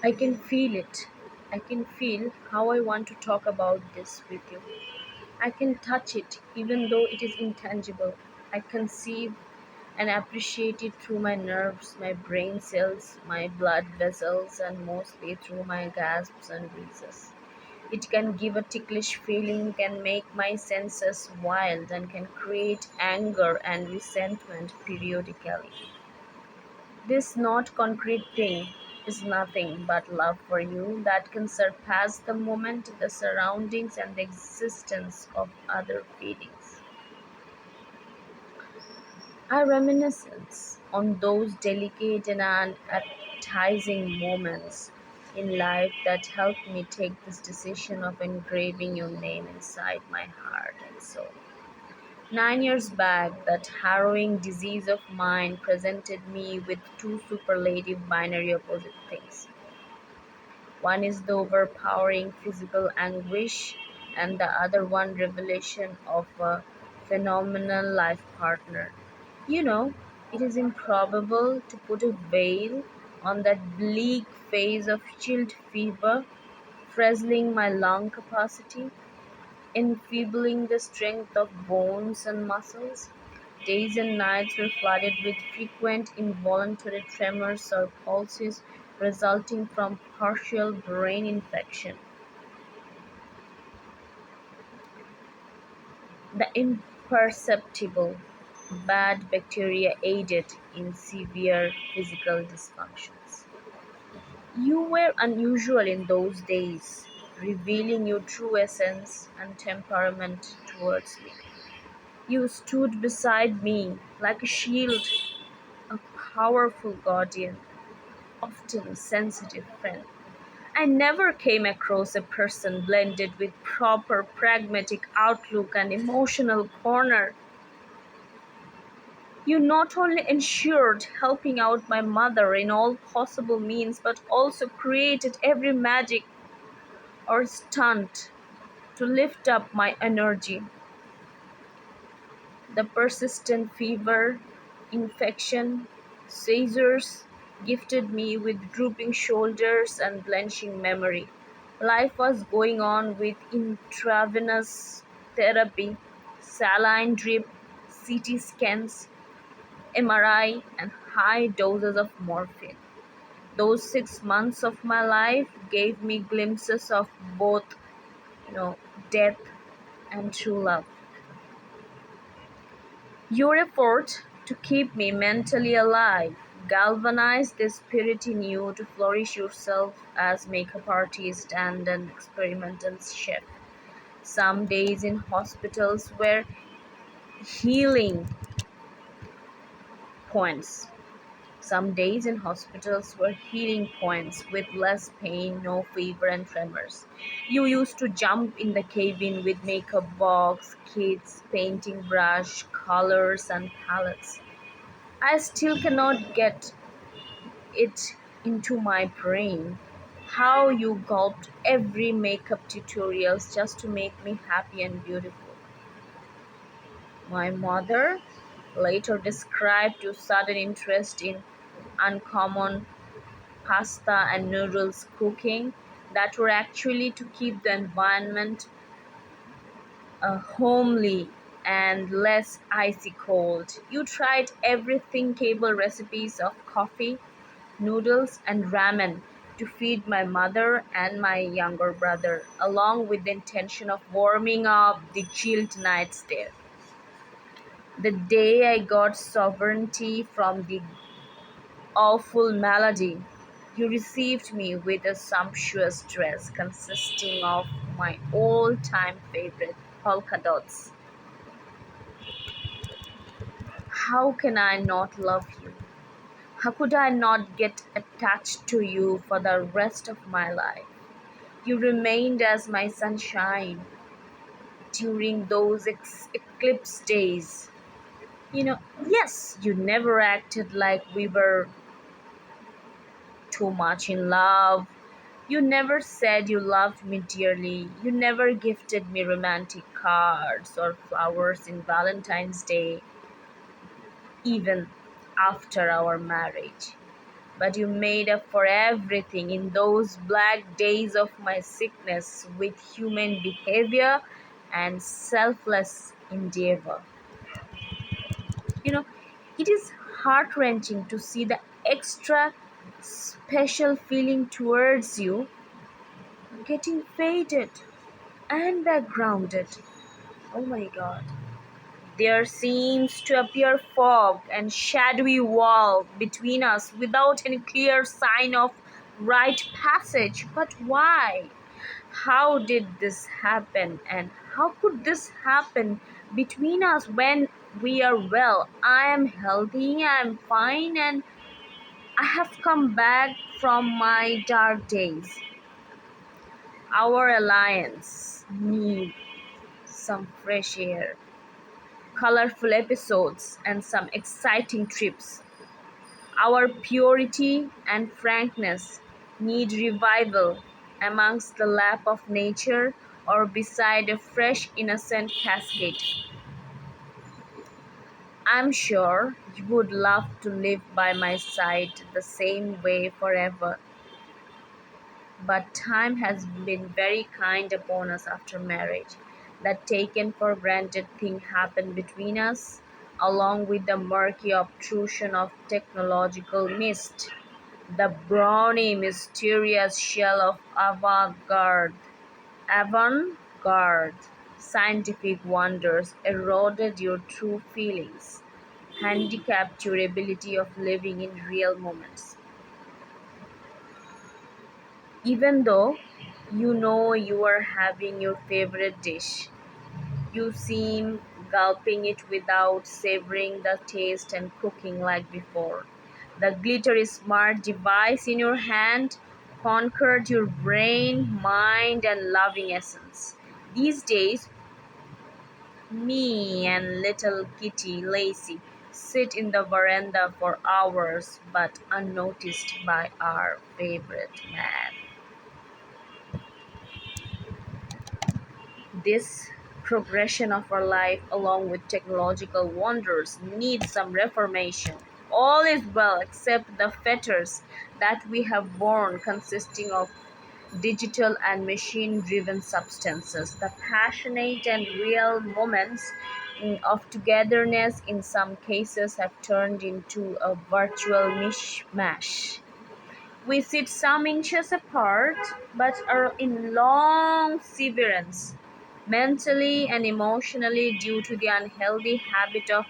I can feel it. I can feel how I want to talk about this with you. I can touch it, even though it is intangible. I conceive and appreciate it through my nerves, my brain cells, my blood vessels, and mostly through my gasps and breezes. It can give a ticklish feeling, can make my senses wild, and can create anger and resentment periodically. This not concrete thing is nothing but love for you that can surpass the moment, the surroundings, and the existence of other feelings. I reminisce on those delicate and unappetizing moments in life that helped me take this decision of engraving your name inside my heart and soul. 9 years back, that harrowing disease of mine presented me with two superlative binary opposite things. One is the overpowering physical anguish, and the other one revelation of a phenomenal life partner. You know, it is improbable to put a veil on that bleak face of chilled fever, frizzling my lung capacity, enfeebling the strength of bones and muscles. Days and nights were flooded with frequent involuntary tremors or pulses resulting from partial brain infection. The imperceptible bad bacteria aided in severe physical dysfunctions. You were unusual in those days, revealing your true essence and temperament towards me. You stood beside me like a shield, a powerful guardian, often a sensitive friend. I never came across a person blended with proper pragmatic outlook and emotional corner. You not only ensured helping out my mother in all possible means, but also created every magic or stunt to lift up my energy. The persistent fever, infection, seizures gifted me with drooping shoulders and blanching memory. Life was going on with intravenous therapy, saline drip, CT scans, MRI, and high doses of morphine. Those 6 months of my life gave me glimpses of both, you know, death and true love. Your effort to keep me mentally alive galvanized the spirit in you to flourish yourself as makeup artist and an experimental chef. Some days in hospitals were healing points. Some days in hospitals were healing points with less pain, no fever, and tremors. You used to jump in the cabin with makeup box, kits, painting brush, colors, and palettes. I still cannot get it into my brain how you gulped every makeup tutorials just to make me happy and beautiful. My mother later described your sudden interest in uncommon pasta and noodles cooking that were actually to keep the environment homely and less icy cold. You tried every thinkable recipes of coffee, noodles, and ramen to feed my mother and my younger brother, along with the intention of warming up the chilled nights there. The day I got sovereignty from the awful malady, you received me with a sumptuous dress consisting of my all-time favorite polka dots. How can I not love you? How could I not get attached to you for the rest of my life? You remained as my sunshine during those eclipse days. Yes, you never acted like we were too much in love. You never said you loved me dearly. You never gifted me romantic cards or flowers in Valentine's Day, even after our marriage. but you made up for everything in those black days of my sickness with human behavior and selfless endeavor. You know, it is heart wrenching to see the extra special feeling towards you getting faded and backgrounded. Oh my god. There seems to appear fog and shadowy wall between us without any clear sign of right passage. But why? How did this happen? And how could this happen between us when we are well? I am healthy, I am fine, and I have come back from my dark days. Our alliance needs some fresh air, colorful episodes, and some exciting trips. Our purity and frankness need revival amongst the lap of nature or beside a fresh, innocent cascade. I'm sure you would love to live by my side the same way forever. But time has been very kind upon us after marriage. That taken for granted thing happened between us, along with the murky obtrusion of technological mist. The brawny, mysterious shell of avant-garde scientific wonders eroded your true feelings, handicapped your ability of living in real moments. Even though you know you are having your favorite dish, you seem gulping it without savoring the taste and cooking like before. The glittery smart device in your hand conquered your brain, mind, and loving essence. These days, me and little kitty Lacey sit in the veranda for hours but unnoticed by our favorite man. This progression of our life, along with technological wonders, needs some reformation. All is well except the fetters that we have borne, consisting of digital and machine driven substances. The passionate and real moments of togetherness in some cases have turned into a virtual mishmash. We sit some inches apart, but are in long severance, mentally and emotionally, due to the unhealthy habit of,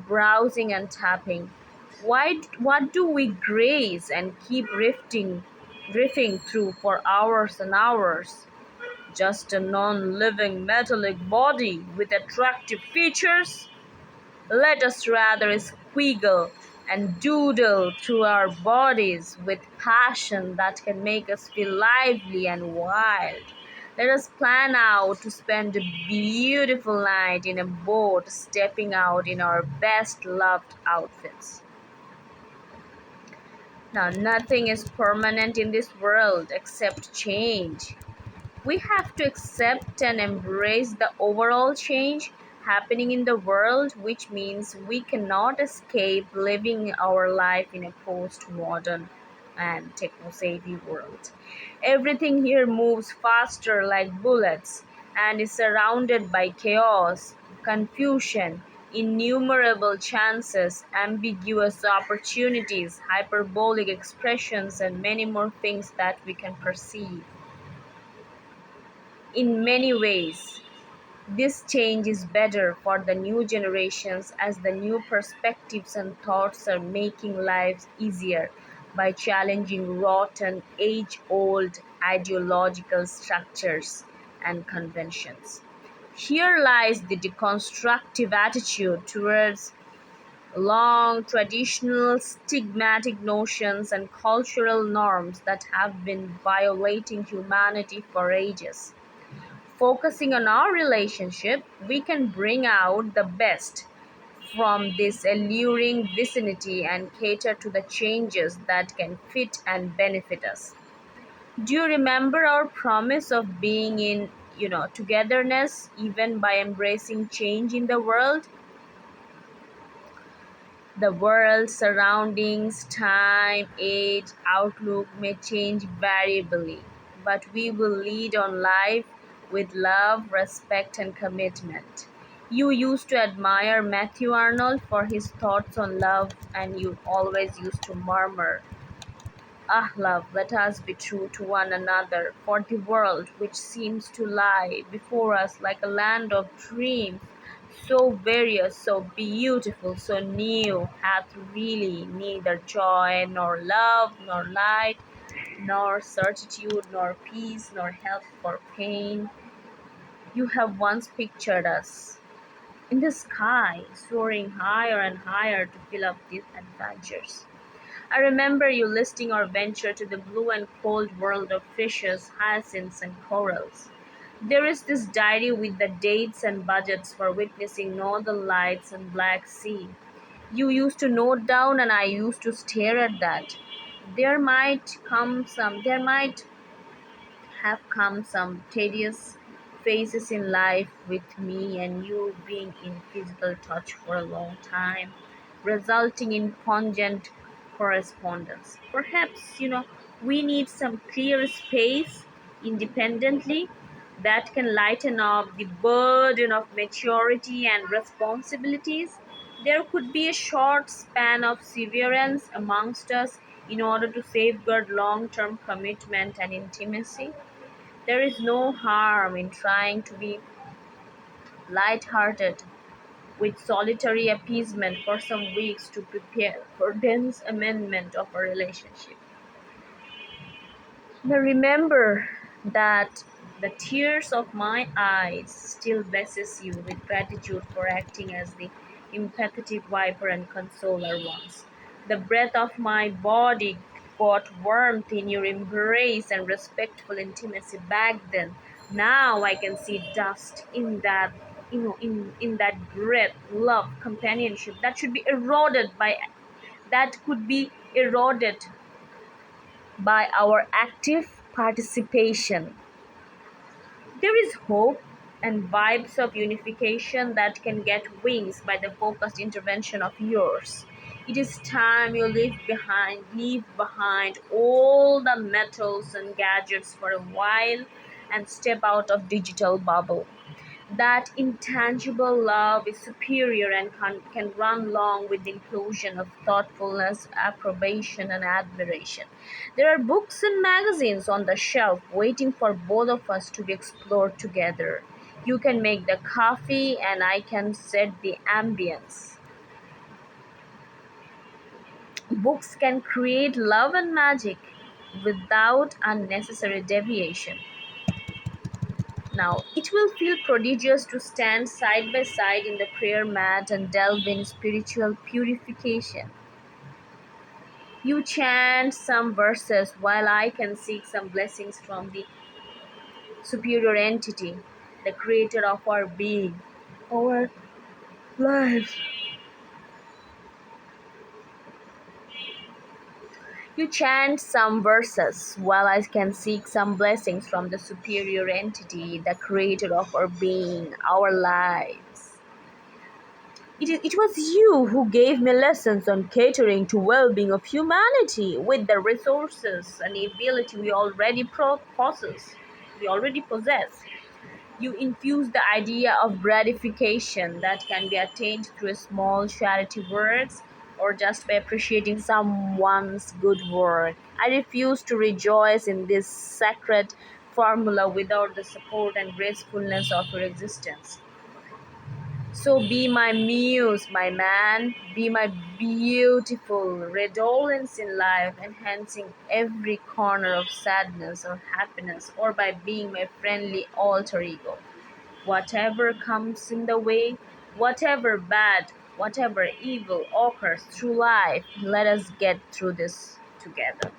browsing and tapping. What do we graze and keep riffing through for hours and hours? Just a non-living metallic body with attractive features? Let us rather squiggle and doodle through our bodies with passion that can make us feel lively and wild. Let us plan out to spend a beautiful night in a boat, stepping out in our best loved outfits. Now, nothing is permanent in this world except change. We have to accept and embrace the overall change happening in the world, which means we cannot escape living our life in a post-modern and techno-savvy world. Everything here moves faster like bullets and is surrounded by chaos, confusion, innumerable chances, ambiguous opportunities, hyperbolic expressions, and many more things that we can perceive. In many ways, this change is better for the new generations as the new perspectives and thoughts are making lives easier by challenging rotten, age-old ideological structures and conventions. Here lies the deconstructive attitude towards long traditional stigmatic notions and cultural norms that have been violating humanity for ages. Focusing on our relationship, we can bring out the best from this alluring vicinity and cater to the changes that can fit and benefit us. Do you remember our promise of being in, togetherness even by embracing change in the world? The world, surroundings, time, age, outlook may change variably, but we will lead on life with love, respect, and commitment. You used to admire Matthew Arnold for his thoughts on love, and you always used to murmur, "Ah, love, let us be true to one another, for the world, which seems to lie before us like a land of dreams, so various, so beautiful, so new, hath really neither joy, nor love, nor light, nor certitude, nor peace, nor help for pain. You have once pictured us in the sky, soaring higher and higher to fill up these adventures. I remember you listing our venture to the blue and cold world of fishes, hyacinths, and corals. There is this diary with the dates and budgets for witnessing northern lights and Black Sea. You used to note down, and I used to stare at that. There might have come some tedious phases in life with me and you being in physical touch for a long time, resulting in pungent correspondence. Perhaps, we need some clear space independently that can lighten up the burden of maturity and responsibilities. There could be a short span of severance amongst us in order to safeguard long term commitment and intimacy. There is no harm in trying to be light-hearted with solitary appeasement for some weeks to prepare for dense amendment of a relationship. Now remember that the tears of my eyes still blesses you with gratitude for acting as the empathetic viper and consoler once. The breath of my body got warmth in your embrace and respectful intimacy back then. Now I can see dust in that in that breath, love, companionship that could be eroded by our active participation. There is hope and vibes of unification that can get wings by the focused intervention of yours. It is time you leave behind all the metals and gadgets for a while and step out of digital bubble. That intangible love is superior and can run long with the inclusion of thoughtfulness, approbation, and admiration. There are books and magazines on the shelf waiting for both of us to be explored together. You can make the coffee, and I can set the ambience. Books can create love and magic without unnecessary deviation. Now, it will feel prodigious to stand side by side in the prayer mat and delve in spiritual purification. You chant some verses while I can seek some blessings from the superior entity, the creator of our being, our lives. You chant some verses while I can seek some blessings from the superior entity, the creator of our being, our lives. It was you who gave me lessons on catering to well-being of humanity with the resources and ability we already possess. You infuse the idea of gratification that can be attained through small charity works or just by appreciating someone's good work. I refuse to rejoice in this sacred formula without the support and gracefulness of your existence. So be my muse, my man, be my beautiful redolence in life, enhancing every corner of sadness or happiness, or by being my friendly alter ego. Whatever comes in the way, whatever bad, whatever evil occurs through life, let us get through this together.